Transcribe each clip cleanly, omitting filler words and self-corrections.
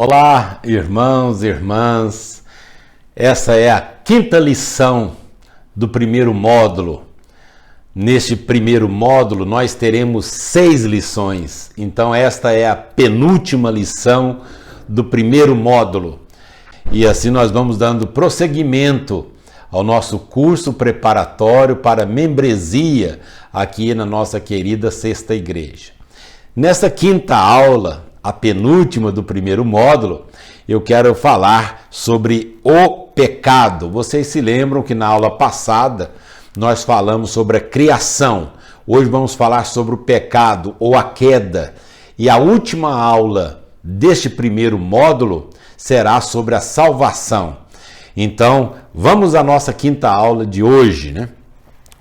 Olá, irmãos e irmãs. Essa é a quinta lição do primeiro módulo. Neste primeiro módulo, nós teremos 6 lições. Então, esta é a penúltima lição do primeiro módulo. E assim nós vamos dando prosseguimento ao nosso curso preparatório para membresia aqui na nossa querida Sexta Igreja. Nesta quinta aula, a penúltima do primeiro módulo, eu quero falar sobre o pecado. Vocês se lembram que na aula passada nós falamos sobre a criação. Hoje vamos falar sobre o pecado ou a queda. E a última aula deste primeiro módulo será sobre a salvação. Então, vamos à nossa quinta aula de hoje, né?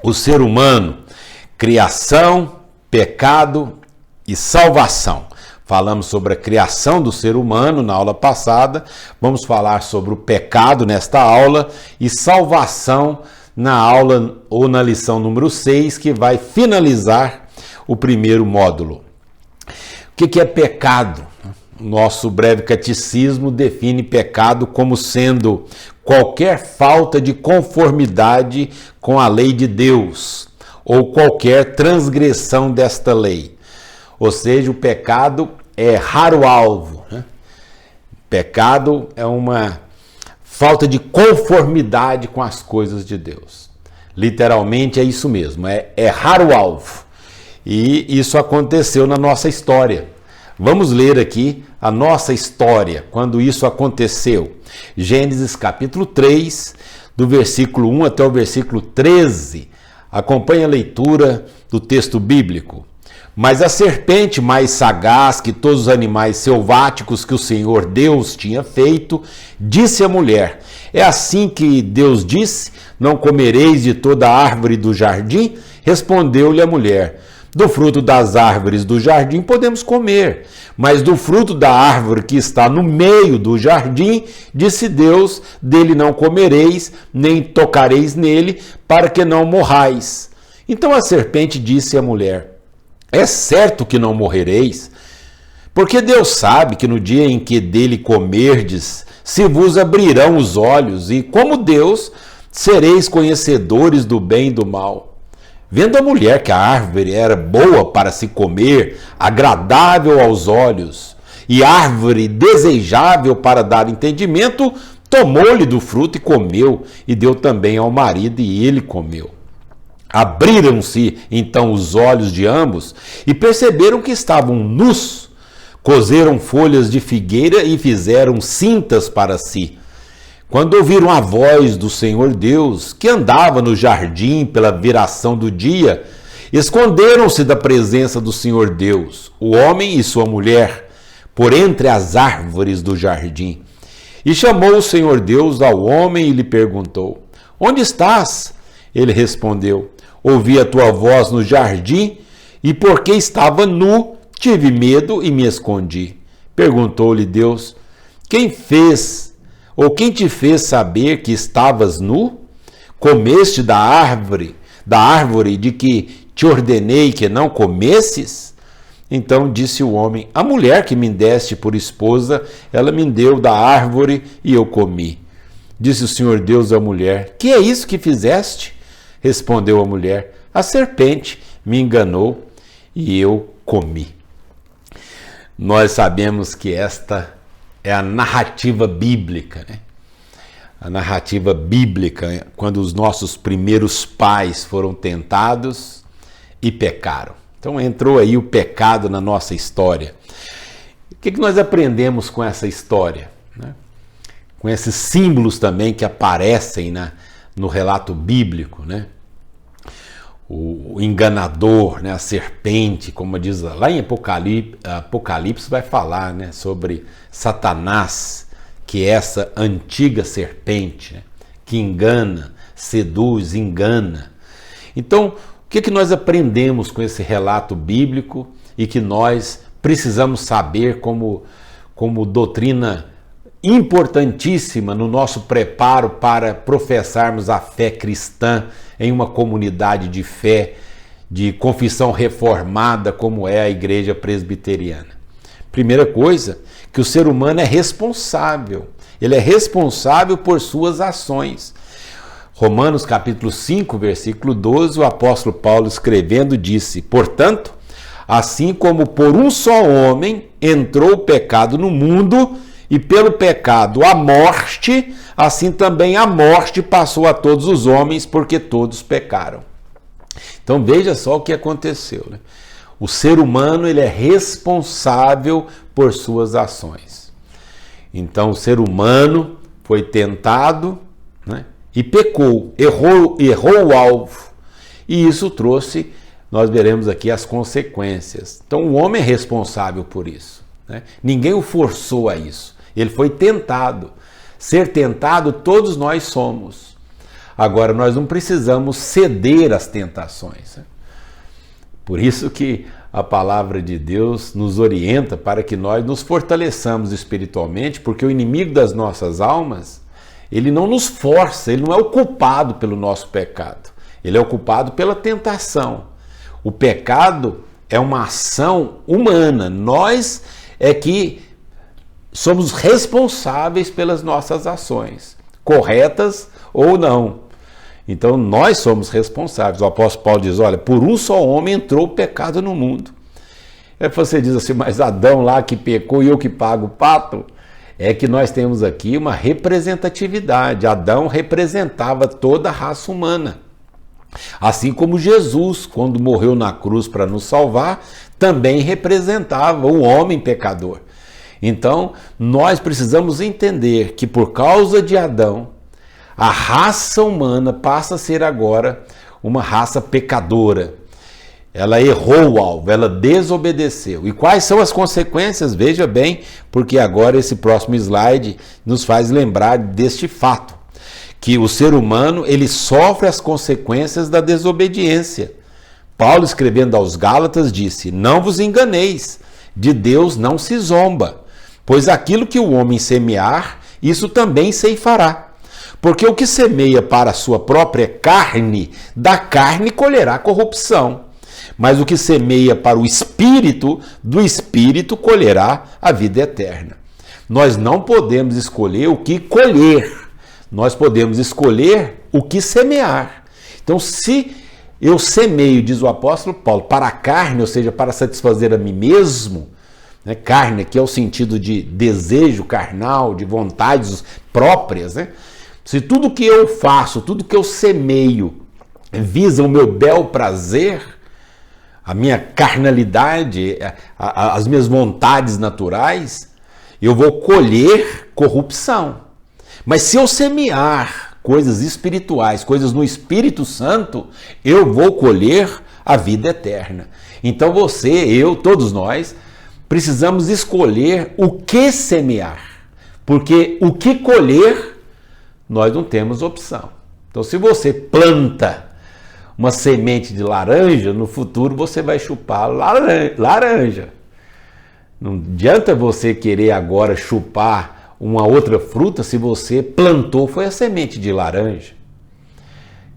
O ser humano, criação, pecado e salvação. Falamos sobre a criação do ser humano na aula passada, vamos falar sobre o pecado nesta aula e salvação na aula ou na lição número 6, que vai finalizar o primeiro módulo. O que é pecado? Nosso breve catecismo define pecado como sendo qualquer falta de conformidade com a lei de Deus ou qualquer transgressão desta lei. Ou seja, o pecado é raro alvo, né? Pecado é uma falta de conformidade com as coisas de Deus. Literalmente é isso mesmo, é raro alvo. E isso aconteceu na nossa história. Vamos ler aqui a nossa história, quando isso aconteceu. Gênesis capítulo 3, do versículo 1 até o versículo 13. Acompanhe a leitura do texto bíblico. Mas a serpente, mais sagaz que todos os animais selváticos que o Senhor Deus tinha feito, disse à mulher: é assim que Deus disse, não comereis de toda a árvore do jardim? Respondeu-lhe a mulher: do fruto das árvores do jardim podemos comer, mas do fruto da árvore que está no meio do jardim, disse Deus, dele não comereis, nem tocareis nele, para que não morrais. Então a serpente disse à mulher: é certo que não morrereis, porque Deus sabe que no dia em que dele comerdes, se vos abrirão os olhos, e como Deus, sereis conhecedores do bem e do mal. Vendo a mulher que a árvore era boa para se comer, agradável aos olhos, e árvore desejável para dar entendimento, tomou-lhe do fruto e comeu, e deu também ao marido, e ele comeu. Abriram-se então os olhos de ambos e perceberam que estavam nus. Cozeram folhas de figueira e fizeram cintas para si. Quando ouviram a voz do Senhor Deus, que andava no jardim pela viração do dia, esconderam-se da presença do Senhor Deus, o homem e sua mulher, por entre as árvores do jardim. E chamou o Senhor Deus ao homem e lhe perguntou: onde estás? Ele respondeu: ouvi a tua voz no jardim, e porque estava nu, tive medo e me escondi. Perguntou-lhe Deus: quem te fez saber que estavas nu? Comeste da árvore de que te ordenei que não comesses? Então disse o homem: a mulher que me deste por esposa, ela me deu da árvore e eu comi. Disse o Senhor Deus à mulher: que é isso que fizeste? Respondeu a mulher: a serpente me enganou e eu comi. Nós sabemos que esta é a narrativa bíblica, né? A narrativa bíblica, quando os nossos primeiros pais foram tentados e pecaram. Então entrou aí o pecado na nossa história. O que nós aprendemos com essa história, né? Com esses símbolos também que aparecem no relato bíblico, né? O enganador, né? A serpente, como diz lá em Apocalipse vai falar, né? Sobre Satanás, que é essa antiga serpente, né? Que engana, seduz, engana. Então, o que nós aprendemos com esse relato bíblico e que nós precisamos saber como doutrina importantíssima no nosso preparo para professarmos a fé cristã em uma comunidade de fé, de confissão reformada como é a Igreja Presbiteriana? Primeira coisa, que o ser humano é responsável. Ele é responsável por suas ações. Romanos capítulo 5, versículo 12, o apóstolo Paulo escrevendo disse: portanto, assim como por um só homem entrou o pecado no mundo, e pelo pecado a morte, assim também a morte passou a todos os homens, porque todos pecaram. Então veja só o que aconteceu, né? O ser humano, ele é responsável por suas ações. Então o ser humano foi tentado, né, e pecou, errou o alvo. E isso trouxe, nós veremos aqui as consequências. Então o homem é responsável por isso, né? Ninguém o forçou a isso. Ele foi tentado. Ser tentado todos nós somos. Agora nós não precisamos ceder às tentações, né? Por isso que a palavra de Deus nos orienta para que nós nos fortaleçamos espiritualmente, porque o inimigo das nossas almas, ele não nos força, ele não é o culpado pelo nosso pecado. Ele é o culpado pela tentação. O pecado é uma ação humana. Nós é que somos responsáveis pelas nossas ações, corretas ou não. Então nós somos responsáveis. O apóstolo Paulo diz, olha, por um só homem entrou o pecado no mundo. Aí você diz assim, mas Adão lá que pecou e eu que pago o pato? É que nós temos aqui uma representatividade. Adão representava toda a raça humana. Assim como Jesus, quando morreu na cruz para nos salvar, também representava o homem pecador. Então, nós precisamos entender que por causa de Adão, a raça humana passa a ser agora uma raça pecadora. Ela errou o alvo, ela desobedeceu. E quais são as consequências? Veja bem, porque agora esse próximo slide nos faz lembrar deste fato, que o ser humano, ele sofre as consequências da desobediência. Paulo, escrevendo aos Gálatas, disse, não vos enganeis, de Deus não se zomba, pois aquilo que o homem semear, isso também ceifará. Porque o que semeia para a sua própria carne, da carne colherá corrupção. Mas o que semeia para o Espírito, do Espírito colherá a vida eterna. Nós não podemos escolher o que colher, nós podemos escolher o que semear. Então, se eu semeio, diz o apóstolo Paulo, para a carne, ou seja, para satisfazer a mim mesmo, né? Carne aqui é o sentido de desejo carnal, de vontades próprias, né? Se tudo que eu faço, tudo que eu semeio visa o meu bel prazer, a minha carnalidade, as minhas vontades naturais, eu vou colher corrupção. Mas se eu semear coisas espirituais, coisas no Espírito Santo, eu vou colher a vida eterna. Então você, eu, todos nós, precisamos escolher o que semear, porque o que colher, nós não temos opção. Então, se você planta uma semente de laranja, no futuro você vai chupar laranja. Não adianta você querer agora chupar uma outra fruta se você plantou, foi a semente de laranja.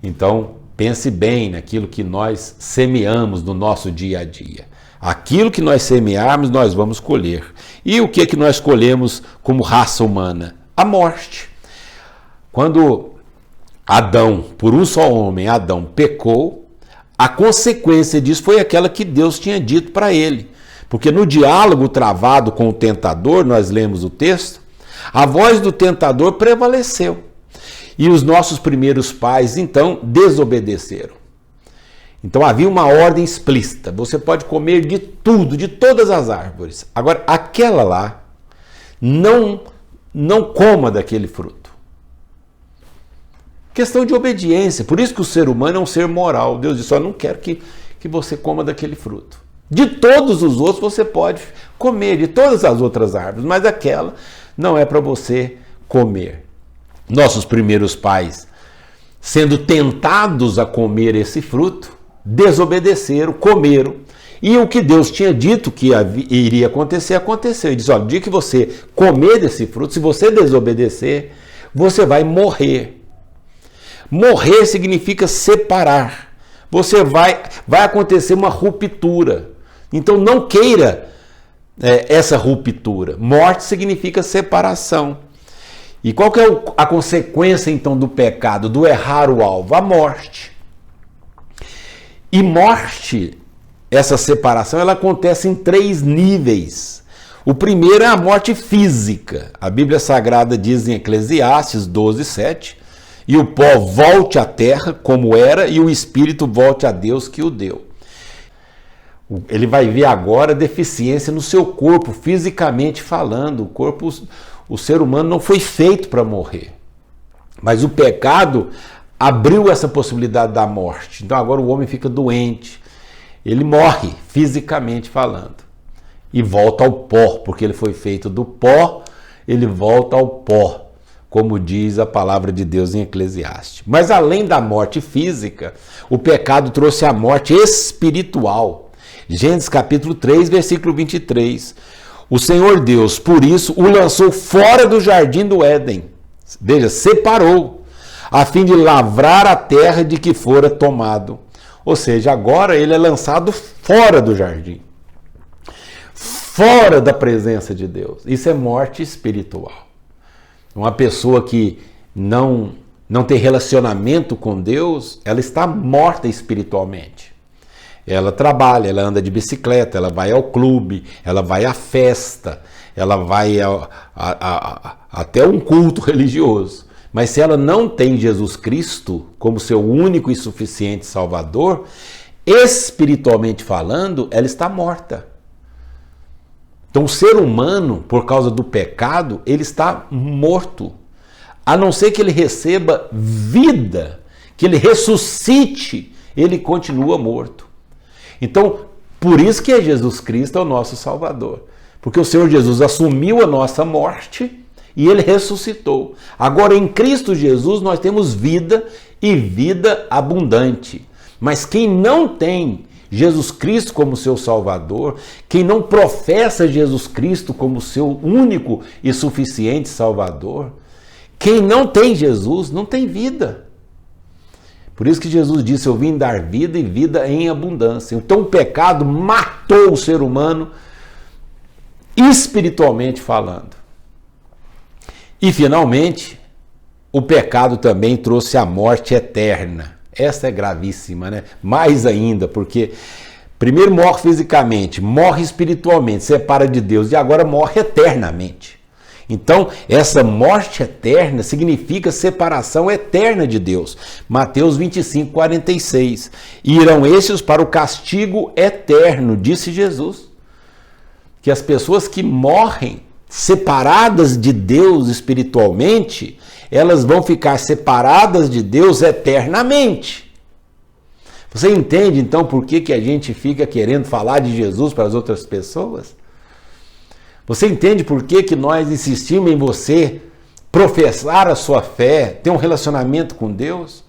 Então, pense bem naquilo que nós semeamos no nosso dia a dia. Aquilo que nós semearmos, nós vamos colher. E o que é que nós colhemos como raça humana? A morte. Quando Adão, por um só homem, Adão pecou, a consequência disso foi aquela que Deus tinha dito para ele. Porque no diálogo travado com o tentador, nós lemos o texto, a voz do tentador prevaleceu. E os nossos primeiros pais, então, desobedeceram. Então havia uma ordem explícita, você pode comer de tudo, de todas as árvores. Agora, aquela lá, não coma daquele fruto. Questão de obediência, por isso que o ser humano é um ser moral. Deus disse, não quero que você coma daquele fruto. De todos os outros você pode comer, de todas as outras árvores, mas aquela não é para você comer. Nossos primeiros pais, sendo tentados a comer esse fruto, desobedeceram, comeram. E o que Deus tinha dito que iria acontecer, aconteceu. Ele disse, olha, no dia que você comer desse fruto, se você desobedecer, você vai morrer. Morrer significa separar. Vai acontecer uma ruptura. Então não queira essa ruptura? Morte significa separação. E qual que é a consequência, então, do pecado, do errar o alvo? A morte. E morte, essa separação, ela acontece em 3 níveis. O primeiro é a morte física. A Bíblia Sagrada diz em Eclesiastes 12:7, e o pó volte à terra como era, e o espírito volte a Deus que o deu. Ele vai ver agora deficiência no seu corpo, fisicamente falando. O ser humano não foi feito para morrer. Mas o pecado abriu essa possibilidade da morte. Então agora o homem fica doente. Ele morre, fisicamente falando. E volta ao pó, porque ele foi feito do pó, ele volta ao pó, como diz a palavra de Deus em Eclesiastes. Mas além da morte física, o pecado trouxe a morte espiritual. Gênesis capítulo 3, versículo 23. O Senhor Deus, por isso, o lançou fora do jardim do Éden. Veja, separou, a fim de lavrar a terra de que fora tomado. Ou seja, agora ele é lançado fora do jardim. Fora da presença de Deus. Isso é morte espiritual. Uma pessoa que não tem relacionamento com Deus, ela está morta espiritualmente. Ela trabalha, ela anda de bicicleta, ela vai ao clube, ela vai à festa, ela vai até um culto religioso. Mas se ela não tem Jesus Cristo como seu único e suficiente Salvador, espiritualmente falando, ela está morta. Então o ser humano, por causa do pecado, ele está morto. A não ser que ele receba vida, que ele ressuscite, ele continua morto. Então, por isso que é Jesus Cristo é o nosso Salvador. Porque o Senhor Jesus assumiu a nossa morte e ele ressuscitou. Agora, em Cristo Jesus, nós temos vida e vida abundante. Mas quem não tem Jesus Cristo como seu Salvador, quem não professa Jesus Cristo como seu único e suficiente Salvador, quem não tem Jesus, não tem vida. Por isso que Jesus disse, eu vim dar vida e vida em abundância. Então o pecado matou o ser humano, espiritualmente falando. E finalmente, o pecado também trouxe a morte eterna. Essa é gravíssima, né? Mais ainda, porque primeiro morre fisicamente, morre espiritualmente, separa de Deus e agora morre eternamente. Então, essa morte eterna significa separação eterna de Deus. Mateus 25:46. E irão estes para o castigo eterno, disse Jesus. Que as pessoas que morrem separadas de Deus espiritualmente, elas vão ficar separadas de Deus eternamente. Você entende então por que a gente fica querendo falar de Jesus para as outras pessoas? Você entende por que nós insistimos em você professar a sua fé, ter um relacionamento com Deus?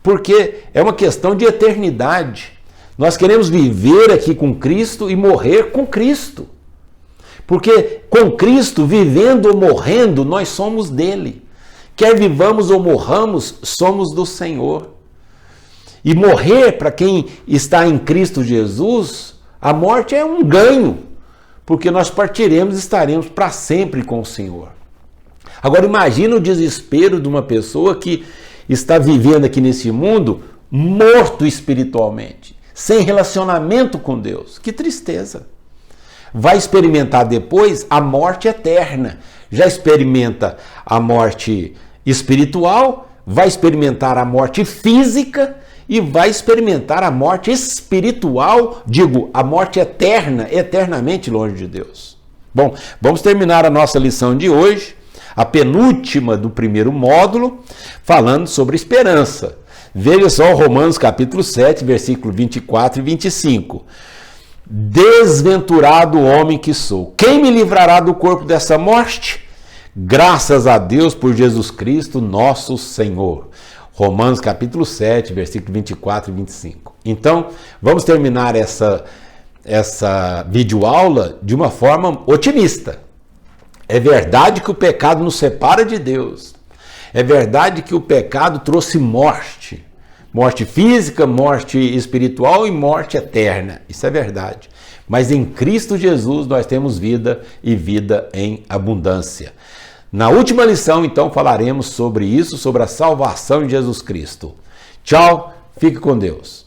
Porque é uma questão de eternidade. Nós queremos viver aqui com Cristo e morrer com Cristo. Porque com Cristo, vivendo ou morrendo, nós somos dele. Quer vivamos ou morramos, somos do Senhor. E morrer para quem está em Cristo Jesus, a morte é um ganho. Porque nós partiremos e estaremos para sempre com o Senhor. Agora imagina o desespero de uma pessoa que está vivendo aqui nesse mundo morto espiritualmente, sem relacionamento com Deus. Que tristeza! Vai experimentar depois a morte eterna. Já experimenta a morte espiritual, vai experimentar a morte física e vai experimentar a morte espiritual, digo, a morte eterna, eternamente longe de Deus. Bom, vamos terminar a nossa lição de hoje, a penúltima do primeiro módulo, falando sobre esperança. Veja só Romanos capítulo 7, versículo 24 e 25. Desventurado homem que sou, quem me livrará do corpo dessa morte? Graças a Deus por Jesus Cristo, nosso Senhor. Romanos capítulo 7, versículo 24 e 25. Então, vamos terminar essa videoaula de uma forma otimista. É verdade que o pecado nos separa de Deus. É verdade que o pecado trouxe morte. Morte física, morte espiritual e morte eterna. Isso é verdade. Mas em Cristo Jesus nós temos vida e vida em abundância. Na última lição, então, falaremos sobre isso, sobre a salvação de Jesus Cristo. Tchau, fique com Deus.